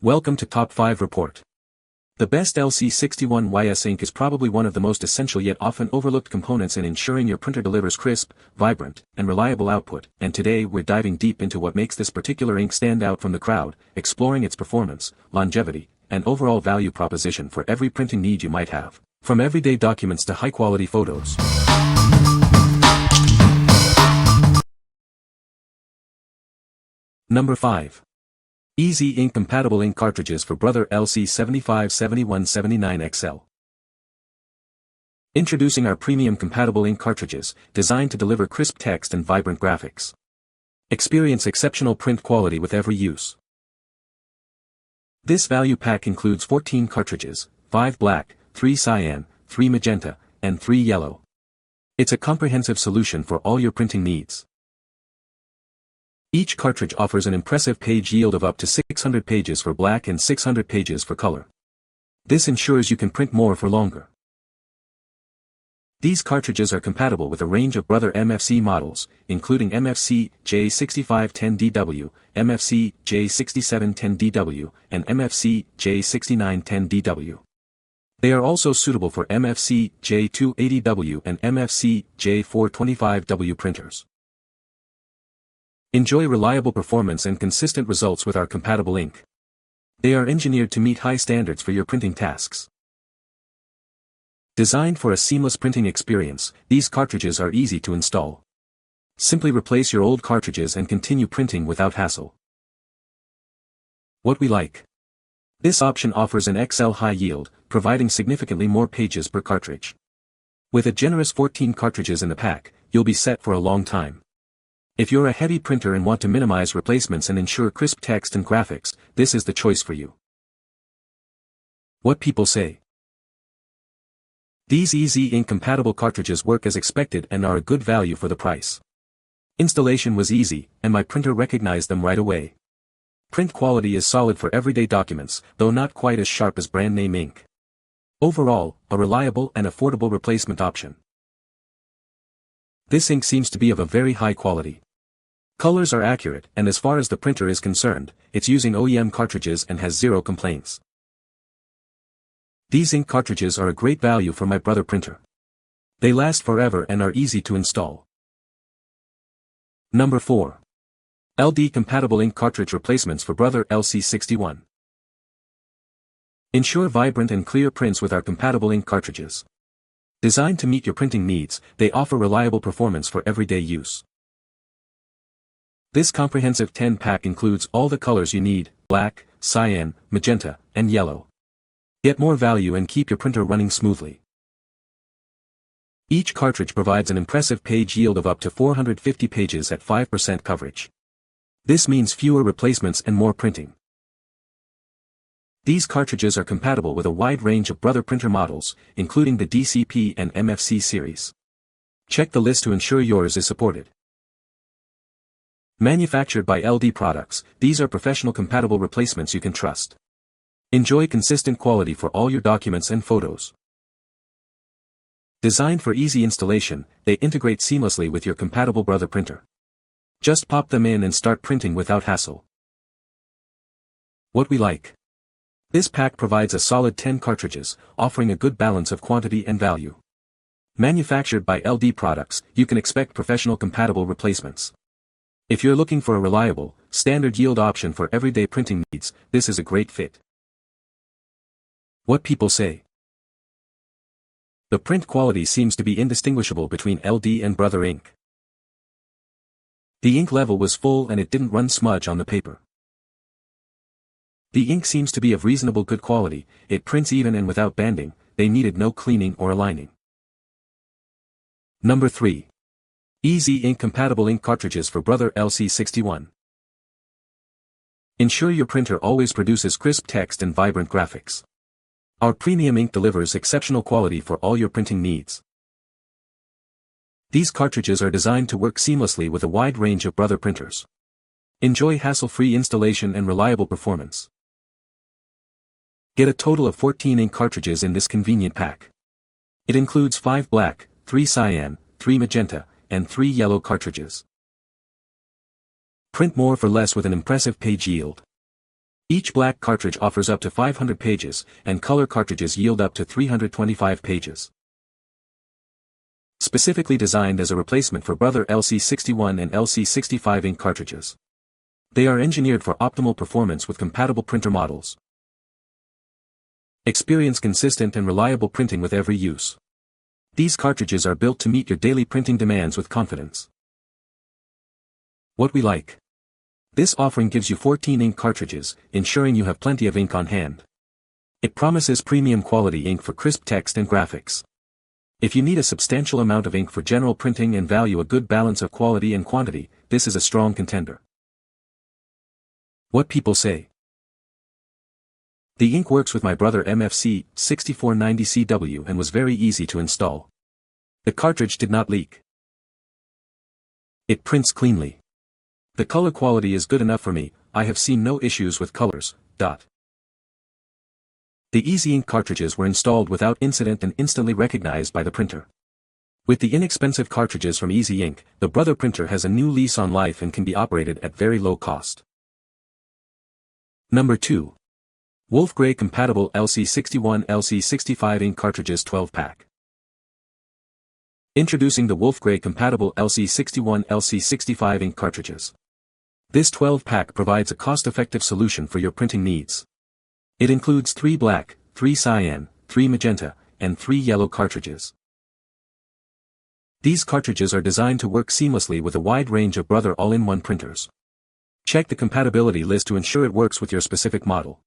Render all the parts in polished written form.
Welcome to Top 5 Report. The best Lc61ys ink is probably one of the most essential yet often overlooked components in ensuring your printer delivers crisp, vibrant, and reliable output, and today we're diving deep into what makes this particular ink stand out from the crowd, exploring its performance, longevity, and overall value proposition for every printing need you might have, from everyday documents to high-quality photos. Number 5. Easy Ink Compatible Ink Cartridges for Brother Lc61ys XL. Introducing our premium compatible ink cartridges, designed to deliver crisp text and vibrant graphics. Experience exceptional print quality with every use. This value pack includes 14 cartridges, 5 black, 3 cyan, 3 magenta, and 3 yellow. It's a comprehensive solution for all your printing needs. Each cartridge offers an impressive page yield of up to 600 pages for black and 600 pages for color. This ensures you can print more for longer. These cartridges are compatible with a range of Brother MFC models, including MFC J6510DW, MFC J6710DW, and MFC J6910DW. They are also suitable for MFC J280W and MFC J425W printers. Enjoy reliable performance and consistent results with our compatible ink. They are engineered to meet high standards for your printing tasks. Designed for a seamless printing experience, these cartridges are easy to install. Simply replace your old cartridges and continue printing without hassle. What we like. This option offers an XL high yield, providing significantly more pages per cartridge. With a generous 14 cartridges in the pack, you'll be set for a long time. If you're a heavy printer and want to minimize replacements and ensure crisp text and graphics, this is the choice for you. What people say. These Easy Ink compatible cartridges work as expected and are a good value for the price. Installation was easy, and my printer recognized them right away. Print quality is solid for everyday documents, though not quite as sharp as brand name ink. Overall, a reliable and affordable replacement option. This ink seems to be of a very high quality. Colors are accurate, and as far as the printer is concerned, it's using OEM cartridges and has zero complaints. These ink cartridges are a great value for my Brother printer. They last forever and are easy to install. Number 4. LD Compatible Ink Cartridge Replacements for Brother Lc61. Ensure vibrant and clear prints with our compatible ink cartridges. Designed to meet your printing needs, they offer reliable performance for everyday use. This comprehensive 10-pack includes all the colors you need: black, cyan, magenta, and yellow. Get more value and keep your printer running smoothly. Each cartridge provides an impressive page yield of up to 450 pages at 5% coverage. This means fewer replacements and more printing. These cartridges are compatible with a wide range of Brother printer models, including the DCP and MFC series. Check the list to ensure yours is supported. Manufactured by LD Products, these are professional compatible replacements you can trust. Enjoy consistent quality for all your documents and photos. Designed for easy installation, they integrate seamlessly with your compatible Brother printer. Just pop them in and start printing without hassle. What we like. This pack provides a solid 10 cartridges, offering a good balance of quantity and value. Manufactured by LD Products, you can expect professional compatible replacements. If you're looking for a reliable, standard yield option for everyday printing needs, this is a great fit. What people say. The print quality seems to be indistinguishable between LD and Brother ink. The ink level was full and it didn't run smudge on the paper. The ink seems to be of reasonable good quality, it prints even and without banding, they needed no cleaning or aligning. Number 3. Easy Ink Compatible Ink Cartridges for Brother Lc61. Ensure your printer always produces crisp text and vibrant graphics. Our premium ink delivers exceptional quality for all your printing needs. These cartridges are designed to work seamlessly with a wide range of Brother printers. Enjoy hassle-free installation and reliable performance. Get a total of 14 ink cartridges in this convenient pack. It includes 5 black, 3 cyan, 3 magenta, and 3 yellow cartridges. Print more for less with an impressive page yield. Each black cartridge offers up to 500 pages, and color cartridges yield up to 325 pages. Specifically designed as a replacement for Brother Lc61 and Lc65 ink cartridges. They are engineered for optimal performance with compatible printer models. Experience consistent and reliable printing with every use. These cartridges are built to meet your daily printing demands with confidence. What we like. This offering gives you 14 ink cartridges, ensuring you have plenty of ink on hand. It promises premium quality ink for crisp text and graphics. If you need a substantial amount of ink for general printing and value a good balance of quality and quantity, this is a strong contender. What people say. The ink works with my Brother Lc61ys Ink and was very easy to install. The cartridge did not leak. It prints cleanly. The color quality is good enough for me, I have seen no issues with colors. The Easy Ink cartridges were installed without incident and instantly recognized by the printer. With the inexpensive cartridges from Easy Ink, the Brother printer has a new lease on life and can be operated at very low cost. Number 2. Wolfgray compatible Lc61 Lc65 ink cartridges 12-pack. Introducing the Wolfgray compatible Lc61 Lc65 ink cartridges. This 12-pack provides a cost-effective solution for your printing needs. It includes 3 black, 3 cyan, 3 magenta, and 3 yellow cartridges. These cartridges are designed to work seamlessly with a wide range of Brother all-in-one printers. Check the compatibility list to ensure it works with your specific model.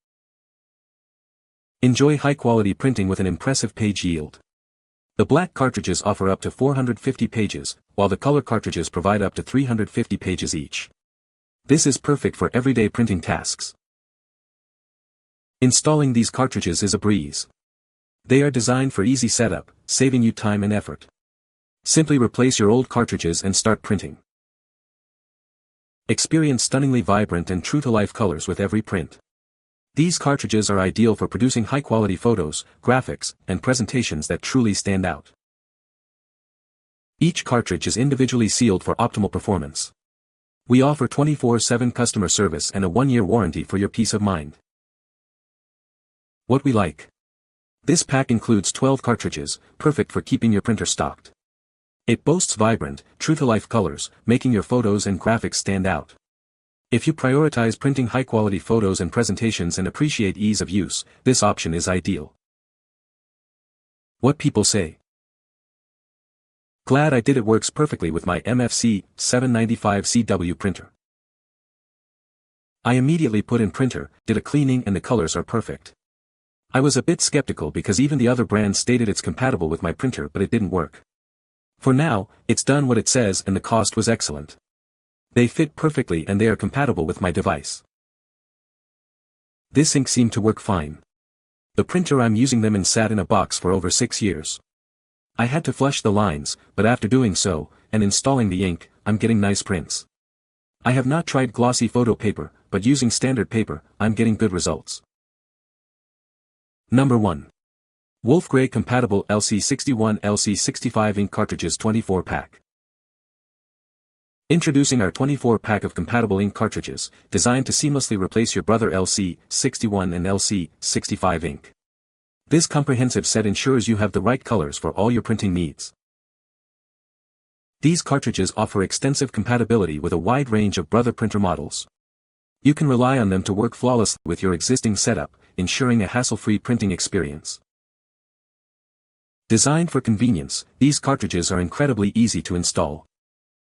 Enjoy high-quality printing with an impressive page yield. The black cartridges offer up to 450 pages, while the color cartridges provide up to 350 pages each. This is perfect for everyday printing tasks. Installing these cartridges is a breeze. They are designed for easy setup, saving you time and effort. Simply replace your old cartridges and start printing. Experience stunningly vibrant and true-to-life colors with every print. These cartridges are ideal for producing high-quality photos, graphics, and presentations that truly stand out. Each cartridge is individually sealed for optimal performance. We offer 24/7 customer service and a 1-year warranty for your peace of mind. What we like. This pack includes 12 cartridges, perfect for keeping your printer stocked. It boasts vibrant, true-to-life colors, making your photos and graphics stand out. If you prioritize printing high-quality photos and presentations and appreciate ease of use, this option is ideal. What people say. Glad I did. It works perfectly with my Lc61ys Ink printer. I immediately put in printer, did a cleaning and the colors are perfect. I was a bit skeptical because even the other brands stated it's compatible with my printer, but it didn't work. For now, it's done what it says and the cost was excellent. They fit perfectly and they are compatible with my device. This ink seemed to work fine. The printer I'm using them in sat in a box for over 6 years. I had to flush the lines, but after doing so, and installing the ink, I'm getting nice prints. I have not tried glossy photo paper, but using standard paper, I'm getting good results. Number 1. Wolfgray compatible Lc61 Lc65 ink cartridges 24-pack. Introducing our 24-pack of compatible ink cartridges, designed to seamlessly replace your Brother Lc61 and Lc65 ink. This comprehensive set ensures you have the right colors for all your printing needs. These cartridges offer extensive compatibility with a wide range of Brother printer models. You can rely on them to work flawlessly with your existing setup, ensuring a hassle-free printing experience. Designed for convenience, these cartridges are incredibly easy to install.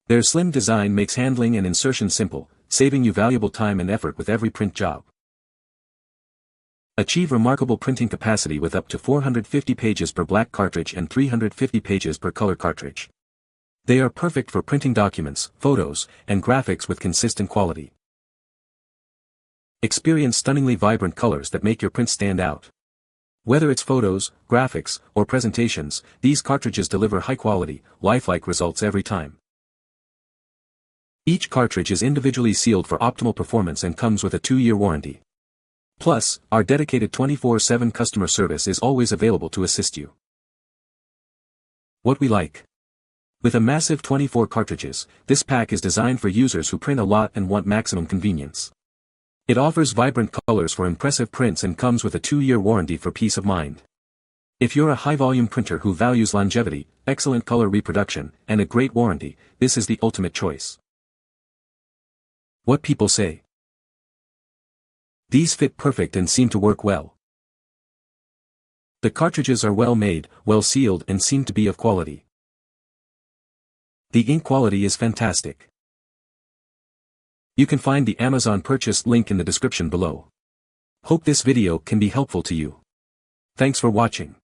Their slim design makes handling and insertion simple, saving you valuable time and effort with every print job. Achieve remarkable printing capacity with up to 450 pages per black cartridge and 350 pages per color cartridge. They are perfect for printing documents, photos, and graphics with consistent quality. Experience stunningly vibrant colors that make your print stand out. Whether it's photos, graphics, or presentations, these cartridges deliver high-quality, lifelike results every time. Each cartridge is individually sealed for optimal performance and comes with a 2-year warranty. Plus, our dedicated 24/7 customer service is always available to assist you. What we like. With a massive 24 cartridges, this pack is designed for users who print a lot and want maximum convenience. It offers vibrant colors for impressive prints and comes with a 2-year warranty for peace of mind. If you're a high-volume printer who values longevity, excellent color reproduction, and a great warranty, this is the ultimate choice. What people say. These fit perfect and seem to work well. The cartridges are well made, well sealed and seem to be of quality. The ink quality is fantastic. You can find the Amazon purchase link in the description below. Hope this video can be helpful to you. Thanks for watching.